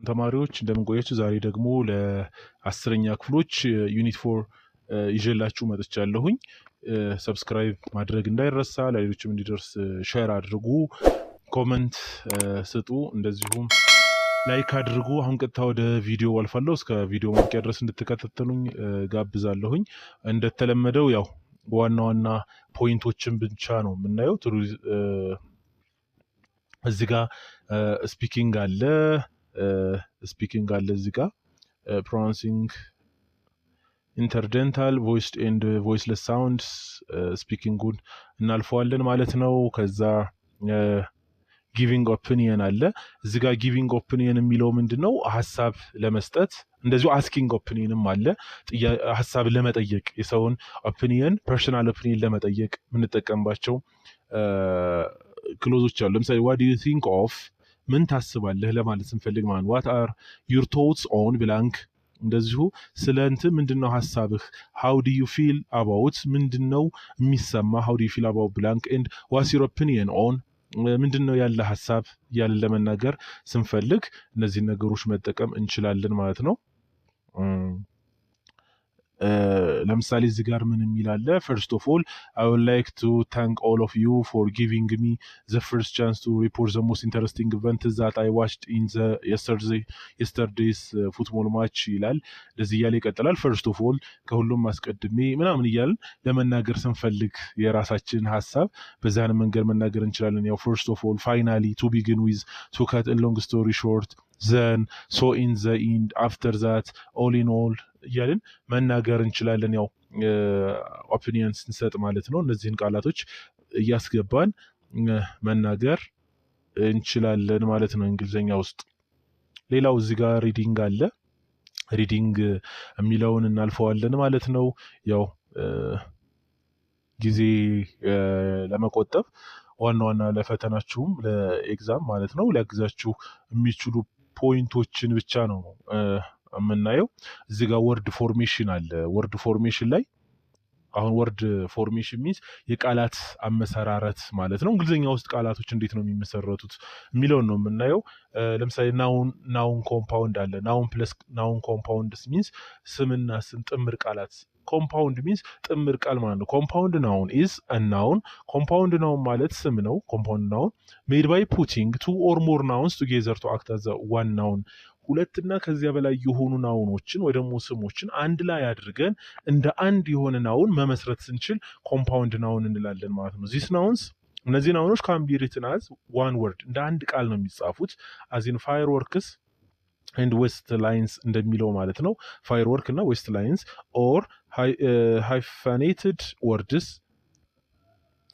ተማሪዎች እንደምን ቆያችሁ? ዛሬ ደግሞ ለ10ኛ ክፍሎች ዩኒት 4 ይዤላችሁ መጥቻለሁኝ። ሰብስክራይብ ማድረግ እንዳይረሳ፣ ለሌሎችም እንዲደርስ ሼር አድርጉ፣ ኮመንት ስጡ፣ እንደዚሁም ላይክ አድርጉ። አሁን ቀጥታ ወደ ቪዲዮ አልፋለሁ። እስከ ቪዲዮ ማብቂያ ድረስ እንድትከታተሉኝ ጋብዛለሁኝ። እንደተለመደው ያው ዋና ዋና ፖይንቶችን ብቻ ነው የምናየው። እዚህ ጋር ስፒኪንግ አለ እዚህ ጋር ፕሮናንሲንግ ኢንተርደንታል ቮይስድ ኤንድ ቮይስለስ ሳውንድስ ስፒኪንጉን እናልፈዋለን ማለት ነው። ከዛ ጊቪንግ ኦፒኒየን አለ። እዚህ ጋር ጊቪንግ ኦፒኒየን የሚለው ምንድነው? ሀሳብ ለመስጠት እንደዚሁ አስኪንግ ኦፒኒየንም አለ። ሀሳብ ለመጠየቅ የሰውን ኦፒኒየን ፐርሰናል ኦፒኒየን ለመጠየቅ የምንጠቀምባቸው ክሎዞች አሉ። ለምሳሌ ዋት ዱ ዩ ቲንክ ኦፍ ምን ታስባለህ ለማለት ስንፈልግ ማለት ዋት አር ዩር ቶትስ ኦን ብላንክ። እንደዚሁ ስለ እንትን ምንድነው ሀሳብህ? ሃው ዱ ዩ ፊል አባውት ምንድነው የሚሰማ? ሃው ዱ ዩ ፊል አባውት ብላንክ ኤንድ ዋትስ ዩር ኦፒኒየን ኦን ምንድነው ያለ ሀሳብ እያልን ለመናገር ስንፈልግ እነዚህን ነገሮች መጠቀም እንችላለን ማለት ነው። ለምሳሌ እዚህ ጋር ምን የሚል አለ? ፈርስት ኦፍ ኦል አይ ውድ ላይክ ቱ ታንክ ኦል ኦፍ ዩ ፎር ጊቪንግ ሚ ዘ ፈርስት ቻንስ ቱ ሪፖርት ዘ ሞስት ኢንተረስቲንግ ኢቨንት ዛት አይ ዋችድ ኢን ዘ የስተርዴይስ ፉትቦል ማች ይላል። እንደዚህ እያለ ይቀጥላል። ፈርስት ኦፍ ኦል ከሁሉም አስቀድሜ ምናምን እያልን ለመናገር ስንፈልግ የራሳችን ሀሳብ በዛን መንገድ መናገር እንችላለን። ያው ፈርስት ኦፍ ኦል፣ ፋይናሊ፣ ቱ ቢግን ዊዝ፣ ቱ ካት ኤ ሎንግ ስቶሪ ሾርት፣ ዘን፣ ሶ ኢን ዘ ኢንድ፣ አፍተር ዛት፣ ኦል ኢን ኦል እያልን መናገር እንችላለን። ያው ኦፒኒየን ስንሰጥ ማለት ነው። እነዚህን ቃላቶች እያስገባን መናገር እንችላለን ማለት ነው እንግሊዝኛ ውስጥ። ሌላው እዚህ ጋር ሪዲንግ አለ። ሪዲንግ የሚለውን እናልፈዋለን ማለት ነው። ያው ጊዜ ለመቆጠብ ዋና ዋና ለፈተናችሁም ለኤግዛም ማለት ነው ሊያግዛችሁ የሚችሉ ፖይንቶችን ብቻ ነው የምናየው። እዚህ ጋር ወርድ ፎርሜሽን አለ። ወርድ ፎርሜሽን ላይ አሁን ወርድ ፎርሜሽን ሚንስ የቃላት አመሰራረት ማለት ነው። እንግሊዝኛ ውስጥ ቃላቶች እንዴት ነው የሚመሰረቱት የሚለውን ነው የምናየው። ለምሳሌ ናውን ኮምፓውንድ አለ። ናውን ፕለስ ናውን ኮምፓውንድስ ሚንስ ስምና ስም ጥምር ቃላት። ኮምፓውንድ ሚንስ ጥምር ቃል ማለት ነው። ኮምፓውንድ ናውን ኢዝ አ ናውን። ኮምፓውንድ ናውን ማለት ስም ነው። ኮምፓውንድ ናውን ሜድ ባይ ፑቲንግ ቱ ኦር ሞር ናውንስ ቱጌዘር ቱ አክት አዝ ዋን ናውን። ሁለትና ከዚያ በላይ የሆኑ ናውኖችን ወይ ደግሞ ስሞችን አንድ ላይ አድርገን እንደ አንድ የሆነ ናውን መመስረት ስንችል ኮምፓውንድ ናውን እንላለን ማለት ነው። ዚስ ናውንስ እነዚህ ናውኖች ካን ቢ ሪትን አዝ ዋን ወርድ እንደ አንድ ቃል ነው የሚጻፉት። አዚን ፋየር ወርክስ ኤንድ ዌስት ላይንስ እንደሚለው ማለት ነው። ፋየር ወርክ እና ዌስት ላይንስ ኦር ሃይፋኔትድ ወርድስ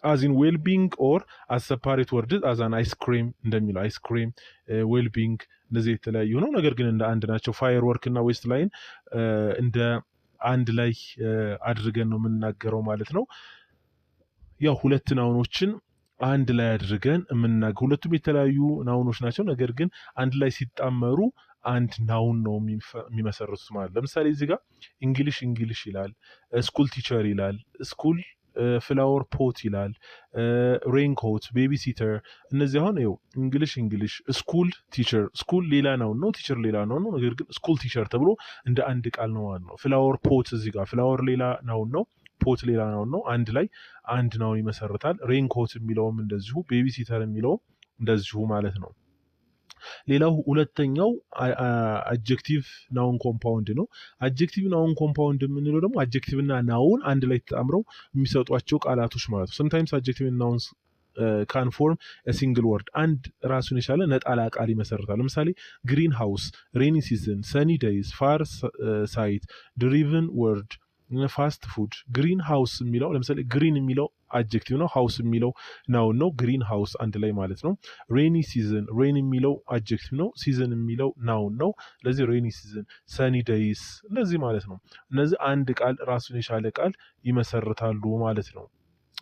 አዚን ዌልቢንግ ኦር አዝ ሰፓሬት ወርድስ አዛን አይስክሪም እንደሚለው አይስክሪም፣ ዌልቢንግ እነዚህ የተለያዩ ነው፣ ነገር ግን እንደ አንድ ናቸው። ፋየር ወርክ እና ዌስት ላይን እንደ አንድ ላይ አድርገን ነው የምናገረው ማለት ነው። ያው ሁለት ናውኖችን አንድ ላይ አድርገን የምናገር፣ ሁለቱም የተለያዩ ናውኖች ናቸው፣ ነገር ግን አንድ ላይ ሲጣመሩ አንድ ናውን ነው የሚመሰርቱት ማለት። ለምሳሌ እዚህ ጋር እንግሊሽ ይላል፣ ስኩል ቲቸር ይላል፣ ስኩል ፍላወር ፖት ይላል፣ ሬንኮት፣ ቤቢ ሲተር። እነዚህ አሁን ይኸው እንግሊሽ፣ ስኩል ቲቸር፣ ስኩል ሌላ ናውን ነው፣ ቲቸር ሌላ ናውን ነው፣ ነገር ግን ስኩል ቲቸር ተብሎ እንደ አንድ ቃል ነው ማለት ነው። ፍላወር ፖት እዚህ ጋር ፍላወር ሌላ ናውን ነው፣ ፖት ሌላ ናውን ነው፣ አንድ ላይ አንድ ናውን ይመሰርታል። ሬንኮት የሚለውም እንደዚሁ፣ ቤቢ ሲተር የሚለውም እንደዚሁ ማለት ነው። ሌላው ሁለተኛው አጀክቲቭ ናውን ኮምፓውንድ ነው። አጀክቲቭ ናውን ኮምፓውንድ የምንለው ደግሞ አጀክቲቭ እና ናውን አንድ ላይ ተጣምረው የሚሰጧቸው ቃላቶች ማለት ነው። ሰምታይምስ አጀክቲቭ ናውንስ ካን ፎርም ሲንግል ወርድ አንድ ራሱን የቻለ ነጠላ ቃል ይመሰርታል። ለምሳሌ ግሪን ሃውስ፣ ሬኒ ሲዝን፣ ሰኒ ዴይዝ፣ ፋር ሳይት፣ ድሪቭን ወርድ፣ ፋስት ፉድ። ግሪን ሃውስ የሚለው ለምሳሌ ግሪን የሚለው አጀክቲቭ ነው፣ ሃውስ የሚለው ናውን ነው። ግሪን ሃውስ አንድ ላይ ማለት ነው። ሬኒ ሲዝን፣ ሬን የሚለው አጀክቲቭ ነው፣ ሲዝን የሚለው ናውን ነው። ስለዚህ ሬኒ ሲዝን፣ ሰኒ ዴይስ እንደዚህ ማለት ነው። እነዚህ አንድ ቃል ራሱን የቻለ ቃል ይመሰርታሉ ማለት ነው።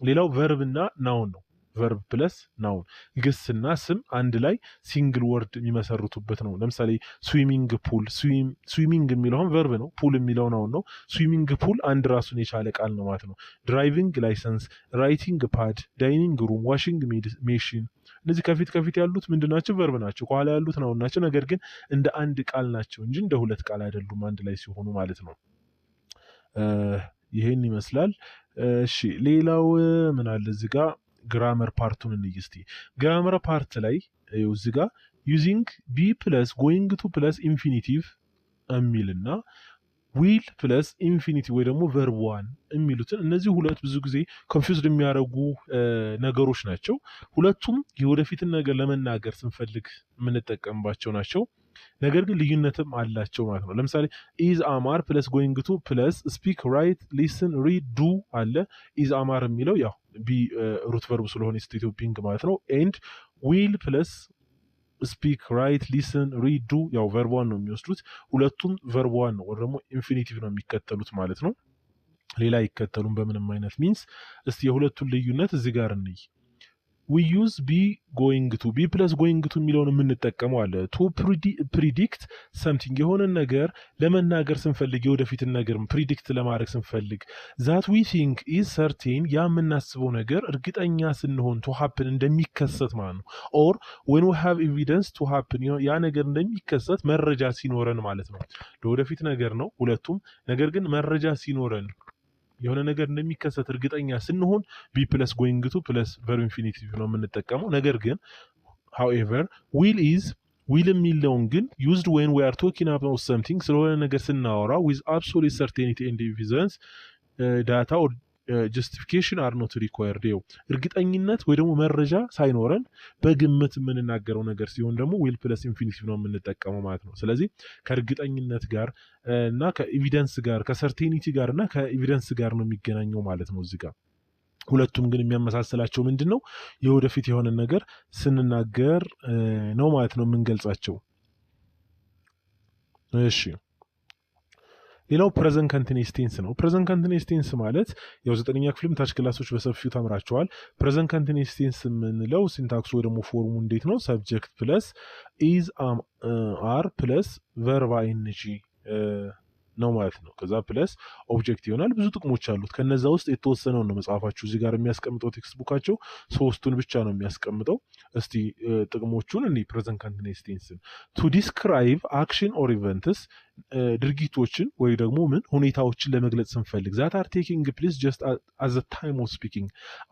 ሌላው ቨርብ እና ናውን ነው። verb plus noun ግስና ስም አንድ ላይ ሲንግል ወርድ የሚመሰርቱበት ነው። ለምሳሌ ስዊሚንግ ፑል ስዊሚንግ የሚለው verb ነው። ፑል የሚለው noun ነው። ስዊሚንግ ፑል አንድ ራሱን የቻለ ቃል ነው ማለት ነው። ድራይቪንግ ላይሰንስ፣ ራይቲንግ ፓድ፣ ዳይኒንግ ሩም፣ ዋሽንግ ሜሽን እነዚህ ከፊት ያሉት ምንድናቸው? verb ናቸው። ከኋላ ያሉት noun ናቸው። ነገር ግን እንደ አንድ ቃል ናቸው እንጂ እንደ ሁለት ቃል አይደሉም አንድ ላይ ሲሆኑ ማለት ነው። ይሄን ይመስላል። እሺ ሌላው ምን አለ እዚህ ጋር ግራመር ፓርቱን እንይ እስቲ። ግራመር ፓርት ላይ እዚህ ጋር ዩዚንግ ቢ ፕለስ ጎይንግ ቱ ፕለስ ኢንፊኒቲቭ የሚልና ዊል ፕለስ ኢንፊኒቲቭ ወይ ደግሞ verb one የሚሉትን እነዚህ ሁለት ብዙ ጊዜ ኮንፊውዝድ የሚያደርጉ ነገሮች ናቸው። ሁለቱም የወደፊትን ነገር ለመናገር ስንፈልግ የምንጠቀምባቸው ናቸው። ነገር ግን ልዩነትም አላቸው ማለት ነው። ለምሳሌ ኢዝ አማር ፕለስ ጎይንግ ቱ ፕለስ ስፒክ ራይት ሊስን ሪድ ዱ አለ። ኢዝ አማር የሚለው ያው ቢ ሩት ቨርብ ስለሆነ ስቴት ኦፍ ቢንግ ማለት ነው። ኤንድ ዊል ፕለስ ስፒክ ራይት ሊስን ሪድ ዱ ያው verb one ነው የሚወስዱት። ሁለቱም verb one ነው ወይ ደግሞ ኢንፊኒቲቭ ነው የሚከተሉት ማለት ነው። ሌላ አይከተሉም በምንም አይነት ሚንስ። እስቲ የሁለቱን ልዩነት እዚህ ጋር እንይ። we use be going to be plus going to የሚለውን የምንጠቀመው አለ to predict something የሆነ ነገር ለመናገር ስንፈልግ የወደፊትን ነገር predict ለማድረግ ስንፈልግ that we think is certain ያ የምናስበው ነገር እርግጠኛ ስንሆን to happen እንደሚከሰት ማለት ነው። or when we have evidence to happen ያ ነገር እንደሚከሰት መረጃ ሲኖረን ማለት ነው። ለወደፊት ነገር ነው ሁለቱም። ነገር ግን መረጃ ሲኖረን የሆነ ነገር እንደሚከሰት እርግጠኛ ስንሆን ቢ ፕለስ ጎይንግ ቱ ፕለስ verb infinitive ነው የምንጠቀመው። ነገር ግን however will የሚለውን ግን used when we are talking about something ስለሆነ ነገር ስናወራ with absolute certainty and evidence data or justification are not required ይኸው እርግጠኝነት ወይ ደግሞ መረጃ ሳይኖረን በግምት የምንናገረው ነገር ሲሆን ደግሞ will plus infinitive ነው የምንጠቀመው ማለት ነው። ስለዚህ ከእርግጠኝነት ጋር እና ከኤቪደንስ ጋር ከሰርቴኒቲ ጋር እና ከኤቪደንስ ጋር ነው የሚገናኘው ማለት ነው እዚህ ጋር። ሁለቱም ግን የሚያመሳስላቸው ምንድን ነው? የወደፊት የሆነ ነገር ስንናገር ነው ማለት ነው የምንገልጻቸው። እሺ ሌላው ፕሬዘንት ኮንቲኒየስ ቴንስ ነው። ፕሬዘንት ኮንቲኒየስ ቴንስ ማለት ያው 9ኛ ክፍልም ታች ክላሶች በሰፊው ተምራቸዋል። ፕሬዘንት ኮንቲኒየስ ቴንስ የምንለው ሲንታክሱ ወይ ደግሞ ፎርሙ እንዴት ነው? ሰብጀክት ፕለስ ኢዝ አር ፕለስ verb ing ነው ማለት ነው። ከዛ ፕለስ ኦብጀክት ይሆናል። ብዙ ጥቅሞች አሉት። ከነዛ ውስጥ የተወሰነው ነው መጽሐፋችሁ እዚህ ጋር የሚያስቀምጠው ቴክስት ቡካቸው 3ቱን ብቻ ነው የሚያስቀምጠው። እስቲ ጥቅሞቹን እኔ ፕሬዘንት ኮንቲኒየስ ቴንስን ቱ ዲስክራይብ አክሽን ኦር ኢቨንትስ ድርጊቶችን ወይ ደግሞ ምን ሁኔታዎችን ለመግለጽ ስንፈልግ ዛት አር ቴኪንግ ፕሌስ ጀስት አዝ ዘ ታይም ኦፍ ስፒኪንግ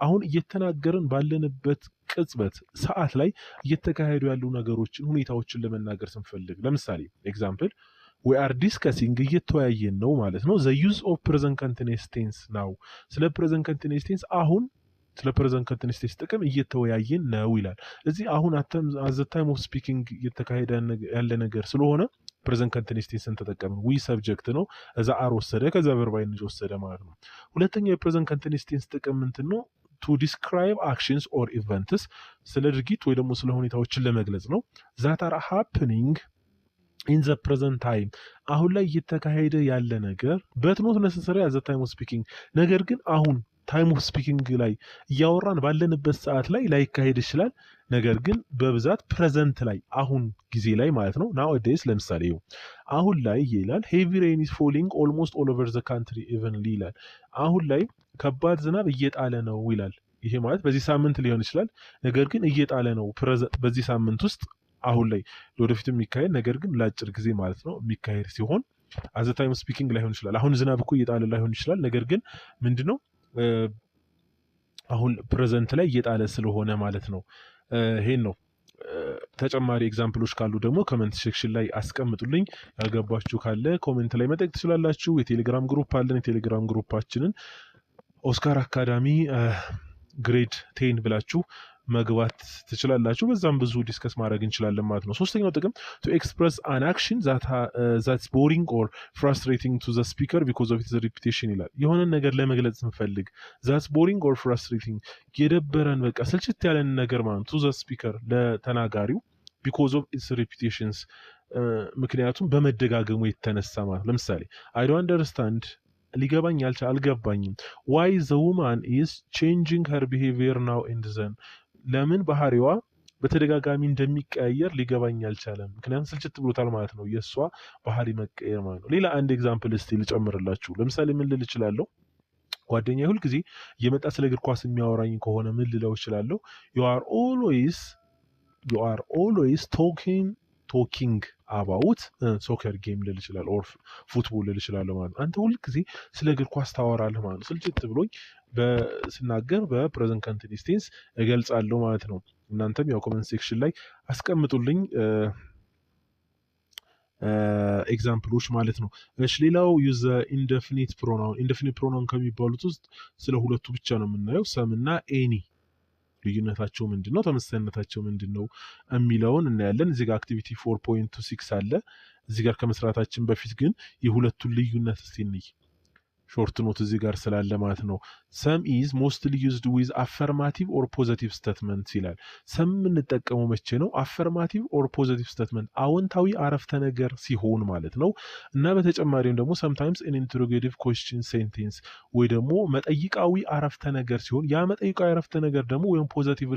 አሁን እየተናገርን ባለንበት ቅጽበት ሰዓት ላይ እየተካሄዱ ያሉ ነገሮችን ሁኔታዎችን ለመናገር ስንፈልግ ለምሳሌ ኤግዛምፕል we are discussing እየተወያየን ነው ማለት ነው። the use of present continuous tense now ስለ present continuous tense አሁን ስለ present continuous tense ጥቅም እየተወያየን ነው ይላል። እዚህ አሁን at the time of speaking እየተካሄደ ያለ ነገር ስለሆነ present continuous tense ተጠቀምን። we subject ነው እዛ are ወሰደ ከዛ verb ing ወሰደ ማለት ነው። ሁለተኛው የpresent continuous tense ጥቅም ምንድን ነው? to describe actions or events ስለ ድርጊት ወይ ደግሞ ስለ ሁኔታዎችን ለመግለጽ ነው። that are happening in the present time አሁን ላይ እየተካሄደ ያለ ነገር but not necessarily at the time of speaking ነገር ግን አሁን time of speaking ላይ እያወራን ባለንበት ሰዓት ላይ ላይካሄድ ይችላል። ነገር ግን በብዛት present ላይ አሁን ጊዜ ላይ ማለት ነው። nowadays ለምሳሌ አሁን ላይ ይላል heavy rain is falling almost all over the country evenly ይላል። አሁን ላይ ከባድ ዝናብ እየጣለ ነው ይላል። ይሄ ማለት በዚህ ሳምንት ሊሆን ይችላል። ነገር ግን እየጣለ ነው በዚህ ሳምንት ውስጥ አሁን ላይ ለወደፊት የሚካሄድ ነገር ግን ለአጭር ጊዜ ማለት ነው የሚካሄድ ሲሆን at the time of speaking ላይሆን ይችላል። አሁን ዝናብ እኮ እየጣለ ላይሆን ይችላል። ነገር ግን ምንድነው አሁን ፕሬዘንት ላይ እየጣለ ስለሆነ ማለት ነው። ይሄን ነው። ተጨማሪ ኤግዛምፕሎች ካሉ ደግሞ ኮሜንት ሴክሽን ላይ አስቀምጡልኝ። ያልገባችሁ ካለ ኮሜንት ላይ መጠየቅ ትችላላችሁ። የቴሌግራም ግሩፕ አለን። የቴሌግራም ግሩፓችንን ኦስካር አካዳሚ ግሬድ 10 ብላችሁ መግባት ትችላላችሁ። በዛም ብዙ ዲስከስ ማድረግ እንችላለን ማለት ነው። ሶስተኛው ጥቅም to express an action that's boring or frustrating to the speaker because of its repetition ይላል። የሆነ ነገር ለመግለጽ ስንፈልግ that's boring or frustrating የደበረን በቃ ስልችት ያለን ነገር ማለት to the speaker ለተናጋሪው because of its repetitions ምክንያቱም በመደጋገሙ የተነሳ ማለት ለምሳሌ I don't understand ሊገባኝ አልገባኝም። why the woman is changing her behavior now and then ለምን ባህሪዋ በተደጋጋሚ እንደሚቀያየር ሊገባኝ አልቻለም። ምክንያቱም ስልችት ብሎታል ማለት ነው የእሷ ባህሪ መቀየር ማለት ነው። ሌላ አንድ ኤግዛምፕል እስቲ ልጨምርላችሁ። ለምሳሌ ምን ልል እችላለሁ? ጓደኛዬ ሁል ጊዜ የመጣ ስለ እግር ኳስ የሚያወራኝ ከሆነ ምን ልለው እችላለሁ? you are always talking about ሶከር ጌም ልል ይችላል ኦር ፉትቦል ልል ይችላል ማለት ነው። አንተ ሁል ጊዜ ስለ እግር ኳስ ታወራለህ ማለት ነው። ስልችት ብሎኝ በስናገር በፕሬዘንት ኮንቲኒዩስ ቴንስ እገልጻለሁ ማለት ነው። እናንተም ያው ኮሜንት ሴክሽን ላይ አስቀምጡልኝ ኤግዛምፕሎች ማለት ነው። እሺ ሌላው ዩዝ ኢንዴፊኒት ፕሮናውን ከሚባሉት ውስጥ ስለ ሁለቱ ብቻ ነው የምናየው፣ ሰም እና ኤኒ ልዩነታቸው ምንድነው፣ ተመሳሳይነታቸው ምንድነው የሚለውን እናያለን። እዚህ ጋር አክቲቪቲ 4.26 አለ። እዚህ ጋር ከመስራታችን በፊት ግን የሁለቱን ልዩነት እስቲ እንይ። ሾርት ኖት እዚህ ጋር ስላለ ማለት ነው። ሰም ኢዝ ሞስትሊ ዩዝድ ዊዝ አፈርማቲቭ ኦር ፖዘቲቭ ስቴትመንት ይላል። ሰም የምንጠቀመው መቼ ነው? አፈርማቲቭ ኦር ፖዘቲቭ ስቴትመንት አዎንታዊ አረፍተ ነገር ሲሆን ማለት ነው። እና በተጨማሪም ደግሞ ሰምታይምስ ኢን ኢንተሮጌቲቭ ኩዌስችን ሴንቴንስ ወይ ደግሞ መጠይቃዊ አረፍተ ነገር ሲሆን ያ መጠይቃዊ አረፍተ ነገር ደግሞ ወይም ፖዘቲቭ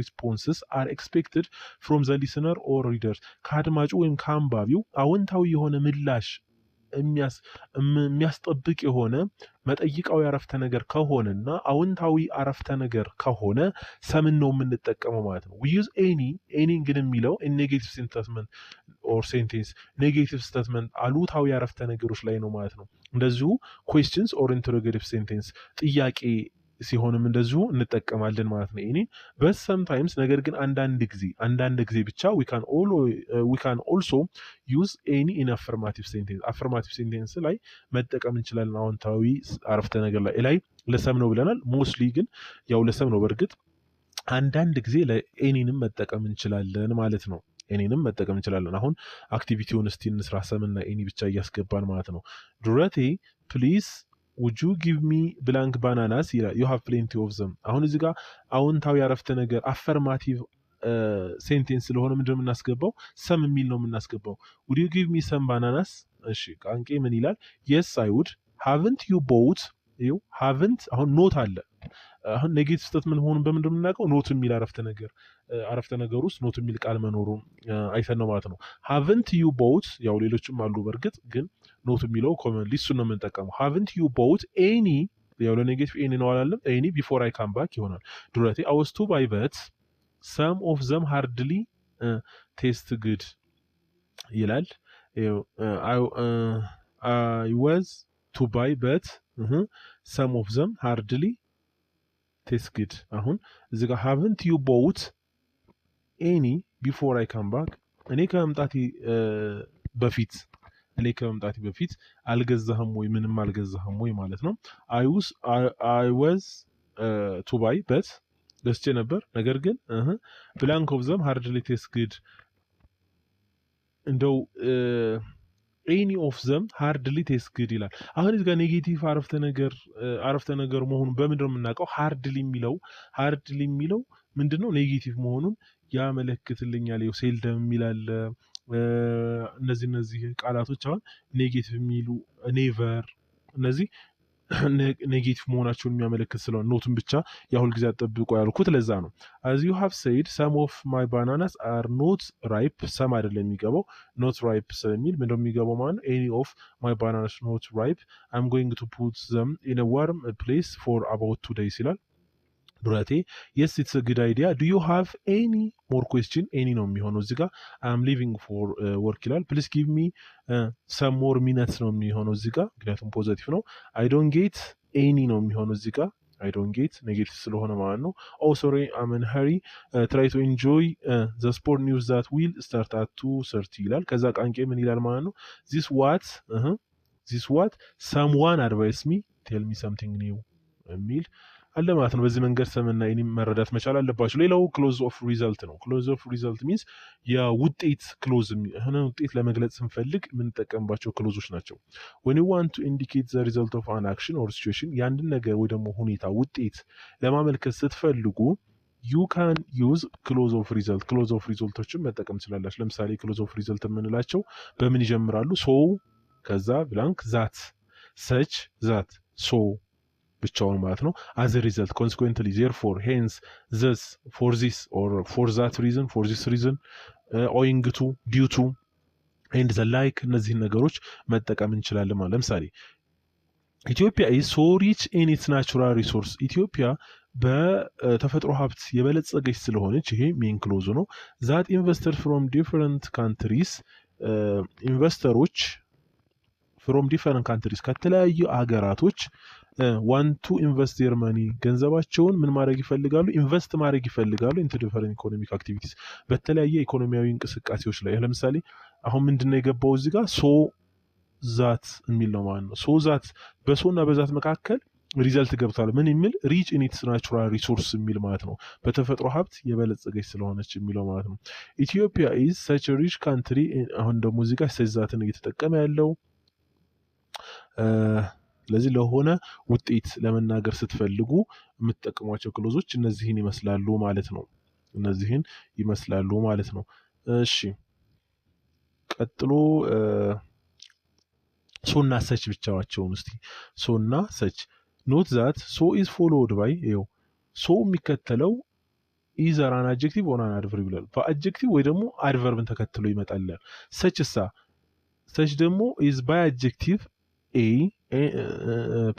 ሪስፖንስስ አር ኤክስፔክትድ ፍሮም ዘ ሊስነር ኦር ሪደር ከአድማጩ ወይም ከአንባቢው አዎንታዊ የሆነ ምላሽ የሚያስጠብቅ የሆነ መጠይቃዊ አረፍተ ነገር ከሆነና አዎንታዊ አረፍተ ነገር ከሆነ ሰምን ነው የምንጠቀመው ማለት ነው። we use any ግን የሚለው ኔጌቲቭ ስቴትመንት ኦር ሴንቴንስ ኔጌቲቭ ስቴትመንት አሉታዊ አረፍተ ነገሮች ላይ ነው ማለት ነው። እንደዚሁ questions or interrogative sentence ጥያቄ ሲሆንም እንደዚሁ እንጠቀማለን ማለት ነው ኤኒ but sometimes ነገር ግን አንዳንድ ጊዜ ብቻ we can also use any in affirmative sentence ላይ መጠቀም እንችላለን። አዎንታዊ አረፍተ ነገር ላይ ለሰም ነው ብለናል። ሞስትሊ ግን ያው ለሰም ነው። በእርግጥ አንዳንድ ጊዜ ለኤኒንም መጠቀም እንችላለን ማለት ነው። ኤኒንም መጠቀም እንችላለን። አሁን አክቲቪቲውን እስቲ እንስራ። ሰምና ኤኒ ብቻ እያስገባን ማለት ነው። ዱረቴ ፕሊዝ would you give me blank bananas ይላል። you have plenty of them። አሁን እዚህ ጋር አዎንታዊ አረፍተ ነገር አፈርማቲቭ ሴንቴንስ ስለሆነ ምንድነው የምናስገባው? ሰም የሚል ነው የምናስገባው። would you give me some bananas? እሺ ቃንቄ ምን ይላል? yes I would። haven't you bought? ይኸው haven't አሁን ኖት አለ። አሁን ኔጌቲቭ ስቴትመንት መሆኑን በምንድን ነው የምናውቀው? ኖት የሚል አረፍተ ነገር ውስጥ ኖት የሚል ቃል መኖሩን አይተን ነው ማለት ነው። haven't you bought ያው ሌሎችም አሉ በእርግጥ ግን ኖት የሚለው ኮመንሊ እሱን ነው የምንጠቀመው። haven't you bought any ያው ለኔጌቲቭ ኤኒ ነው አላለም። any before I come back ይሆናል። ዱረቴ I was to buy but some of them hardly taste good ይላል። I was to buy but some of them hardly taste good። አሁን እዚህ ጋር haven't you bought any before I come back እኔ ከመምጣቴ በፊት አልገዛህም ወይ ምንም አልገዛህም ወይ ማለት ነው። I was to buy but ገዝቼ ነበር ነገር ግን blank of them hardly taste good እንደው any of them hardly taste good ይላል። አሁን እዚህ ጋር ኔጌቲቭ አረፍተ ነገር መሆኑን በምንድን ነው የምናውቀው? ሃርድሊ የሚለው ምንድነው ኔጌቲቭ መሆኑን ያመለክትልኛል። ይኸው ሴልደም የሚላል እነዚህ ቃላቶች አሁን ኔጌቲቭ የሚሉ ኔቨር እነዚህ ኔጌቲቭ መሆናቸውን የሚያመለክት ስለሆነ ኖቱን ብቻ ያሁል ጊዜ አጠብቆ ያልኩት ለዛ ነው። as you have said some of my bananas are not ripe some አይደለም የሚገባው not ripe ስለሚል ምንድነው የሚገባው ማለት ነው any of my bananas not ripe I'm going to put them in a warm place for about 2 days ይላል። ዱረቴ yes it's a good idea do you have any more question any ነው የሚሆነው እዚህ ጋር I'm leaving for work ይላል። please give me some more minutes ነው የሚሆነው እዚህ ጋር ምክንያቱም ፖዚቲቭ ነው። I don't get any ነው የሚሆነው እዚህ ጋር I don't get ኔጌቲቭ ስለሆነ ማለት ነው። oh sorry I'm in hurry try to enjoy the sport news that will start at 2:30 ይላል። ከዛ ቃንቄ ምን ይላል ማለት ነው this what someone advise me tell me something new የሚል አለ ማለት ነው። በዚህ መንገድ ሰምና ኤኒም መረዳት መቻል አለባችሁ። ሌላው ክሎዝ ኦፍ ሪዛልት ነው። ክሎዝ ኦፍ ሪዛልት ሚንስ የውጤት ክሎዝ የሆነ ውጤት ለመግለጽ ስንፈልግ የምንጠቀምባቸው ክሎዞች ናቸው። when you want to indicate the result of an action or situation ያንድን ነገር ወይ ደግሞ ሁኔታ ውጤት ለማመልከት ስትፈልጉ you can use close of result ክሎዝ ኦፍ ሪዛልቶችን መጠቀም ትችላላችሁ። ለምሳሌ ክሎዝ ኦፍ ሪዛልት የምንላቸው በምን ይጀምራሉ? so ከዛ ብላንክ ዛት such that so ብቻውን ማለት ነው as a result consequently therefore hence thus for this or for that reason for this reason owing to due to and the like እነዚህ ነገሮች መጠቀም እንችላለን ማለት ለምሳሌ ኢትዮጵያ is so rich in its natural resource ኢትዮጵያ በተፈጥሮ ሀብት የበለጸገች ስለሆነች ይሄ ሜን ክሎዝ ነው that investors from different countries ኢንቨስተሮች from different countries ከተለያዩ ሀገራቶች want to invest their money ገንዘባቸውን ምን ማድረግ ይፈልጋሉ ኢንቨስት ማድረግ ይፈልጋሉ into different economic activities በተለያየ ኢኮኖሚያዊ እንቅስቃሴዎች ላይ ለምሳሌ አሁን ምንድነው የገባው እዚህ ጋር so that የሚል ነው ማለት ነው so that በሶና በዛት መካከል ሪዛልት ገብቷል ምን የሚል ሪች ኢን ኢትስ ናቹራል ሪሶርስ የሚል ማለት ነው በተፈጥሮ ሀብት የበለጸገች ስለሆነች የሚለው ማለት ነው ኢትዮጵያ is such a rich country አሁን ደግሞ እዚህ ጋር ሰዛትን እየተጠቀመ ያለው ስለዚህ ለሆነ ውጤት ለመናገር ስትፈልጉ የምትጠቀሟቸው ክሎዞች እነዚህን ይመስላሉ ማለት ነው እነዚህን ይመስላሉ ማለት ነው እሺ ቀጥሎ ሶና ሰች ብቻዋቸውን እስቲ ሶና ሰች note that so is followed by so የሚከተለው either an adjective or an adverb ይላል በአድጀክቲቭ ወይ ደግሞ አድቨርብን ተከትሎ ይመጣል ሰች ደግሞ is by adjective a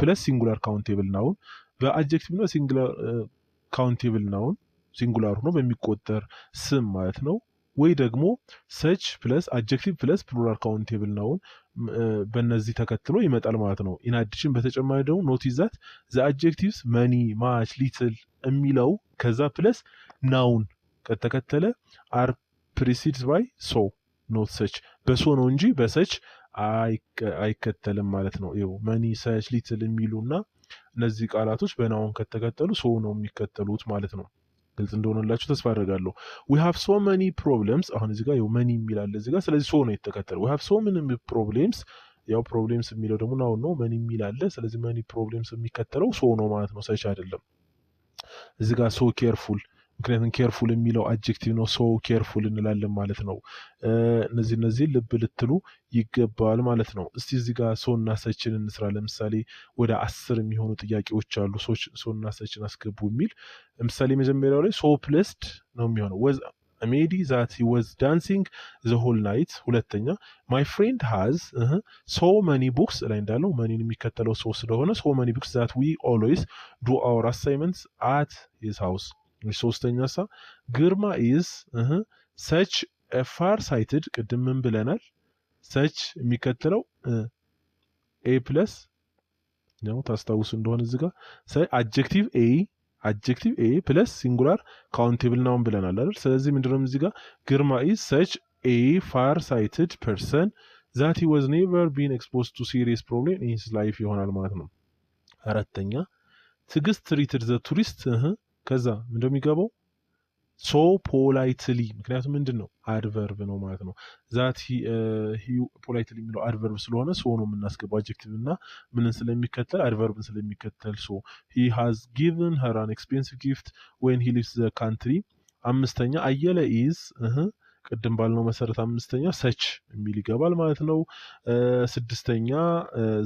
plus singular countable noun በአድጀክቲቭ ነው singular countable noun singular ሆኖ በሚቆጠር ስም ማለት ነው ወይ ደግሞ such plus adjective plus plural countable noun በእነዚህ ተከትሎ ይመጣል ማለት ነው in addition በተጨማሪ ደግሞ notice that the adjectives many much little የሚለው ከዛ plus noun ከተከተለ are preceded by so not such በሶ ነው እንጂ በሰች አይከተልም ማለት ነው many such little የሚሉና እነዚህ ቃላቶች በናውን ከተከተሉ so ነው የሚከተሉት ማለት ነው ግልጽ እንደሆነላችሁ ተስፋ አደርጋለሁ we have so many problems አሁን እዚህ ጋር many የሚላል እዚህ ጋር ስለዚህ so ነው የተከተለው we have so many problems problems የሚለው ደግሞ ናውን ነው many የሚላል ስለዚህ many problems የሚከተለው so ነው ማለት ነው ሰች አይደለም እዚህ ጋር so careful ምክንያቱም ኬርፉል የሚለው አድጀክቲቭ ነው ሶ ኬርፉል እንላለን ማለት ነው እነዚህ ልብ ልትሉ ይገባል ማለት ነው እስቲ እዚህ ጋር ሶና ሰችን እንስራ ለምሳሌ ወደ 10 የሚሆኑ ጥያቄዎች አሉ ሶና ሰችን አስገቡ የሚል ለምሳሌ መጀመሪያው ላይ so pleased ነው የሚሆነው was amazed that he was dancing the whole night ሁለተኛ my friend has so many books ላይ እንዳለው ማንን የሚከተለው so ስለሆነ so many books that we always do our assignments at his house ሶስተኛ ግርማ is such a far sighted ቅድም ምን ብለናል such የሚከተለው a plus ነው ታስታውሱ እንደሆነ እዚህ ጋር adjective a plus singular countable noun ብለናል አይደል ስለዚህ ምንድነው እዚህ ጋር ግርማ is such a far sighted person that he was never been exposed to serious problem in his life ይሆናል ማለት ነው አራተኛ ትግስት treated the tourist ከዛ ምንድነው የሚገባው so politely ምክንያቱም ምንድነው adverb ነው ማለት ነው that he politely የሚለው adverb ስለሆነ so ነው የምናስገባው adjective እና ምንን ስለሚከተል adverb ስለሚከተል so he has given her an expensive gift when he leaves the country አምስተኛ አየለ is ቅድም ባልነው መሰረት አምስተኛ such የሚል ይገባል ማለት ነው ስድስተኛ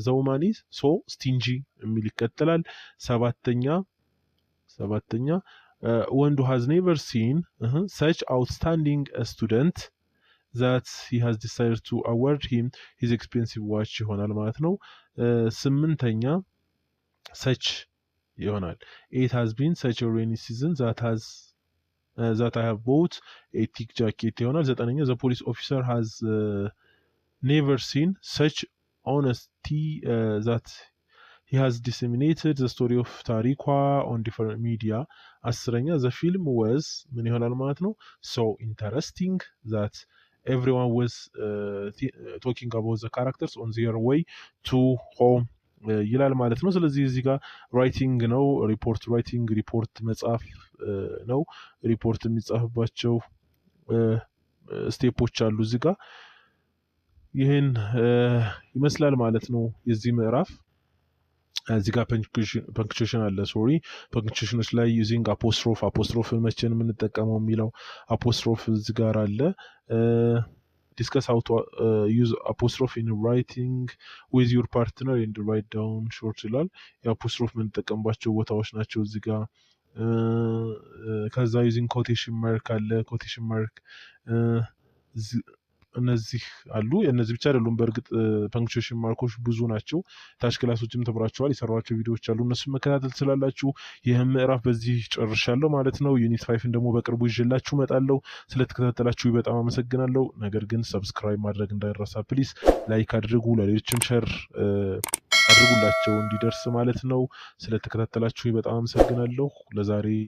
ዘውማኒ so stingy የሚል ይከተላል ሰባተኛ ወንዱ has never seen such outstanding a student that he has decided to award him his expensive watch ይሆናል ማለት ነው ስምንተኛ such ይሆናል it has been such a rainy season that I have bought a thick jacket ይሆናል ዘጠነኛ the police officer has never seen such honesty that he has disseminated the story of Tarikwa on different media አስረኛ the film was ምን ይሆናል ማለት ነው so interesting that everyone was talking about the characters on their way to home ይላል ማለት ነው ስለዚህ እዚህ ጋር ራይቲንግ ነው ሪፖርት መጻፍ ነው ሪፖርት የሚጻፍባቸው ስቴፖች አሉ እዚህ ጋር ይሄን ይመስላል ማለት ነው የዚህ ምዕራፍ እዚህ ጋር ፐንክቹዌሽን አለ ፐንክቹዌሽኖች ላይ ዩዚንግ አፖስትሮፍ መቼ ነው የምንጠቀመው የሚለው አፖስትሮፍ እዚህ ጋር አለ discuss how to use apostrophe in writing with your partner and write down short ይላል። የአፖስትሮፍ የምንጠቀምባቸው ቦታዎች ናቸው እዚህ ጋር። ከዛ ዩዚንግ ኮቴሽን ማርክ አለ። ኮቴሽን ማርክ እነዚህ አሉ። እነዚህ ብቻ አይደሉም በእርግጥ ፐንክቹዌሽን ማርኮች ብዙ ናቸው። ታች ክላሶችም ተብራቸዋል፣ የሰሯቸው ቪዲዮዎች አሉ፣ እነሱን መከታተል ትችላላችሁ። ይህም ምዕራፍ በዚህ ጨርሻለሁ ማለት ነው። ዩኒት 5ን ደግሞ በቅርቡ ይዤላችሁ እመጣለሁ። ስለተከታተላችሁ በጣም አመሰግናለሁ። ነገር ግን ሰብስክራይብ ማድረግ እንዳይረሳ ፕሊስ። ላይክ አድርጉ፣ ለሌሎችም ሸር አድርጉላቸው እንዲደርስ ማለት ነው። ስለተከታተላችሁ በጣም አመሰግናለሁ። ለዛሬ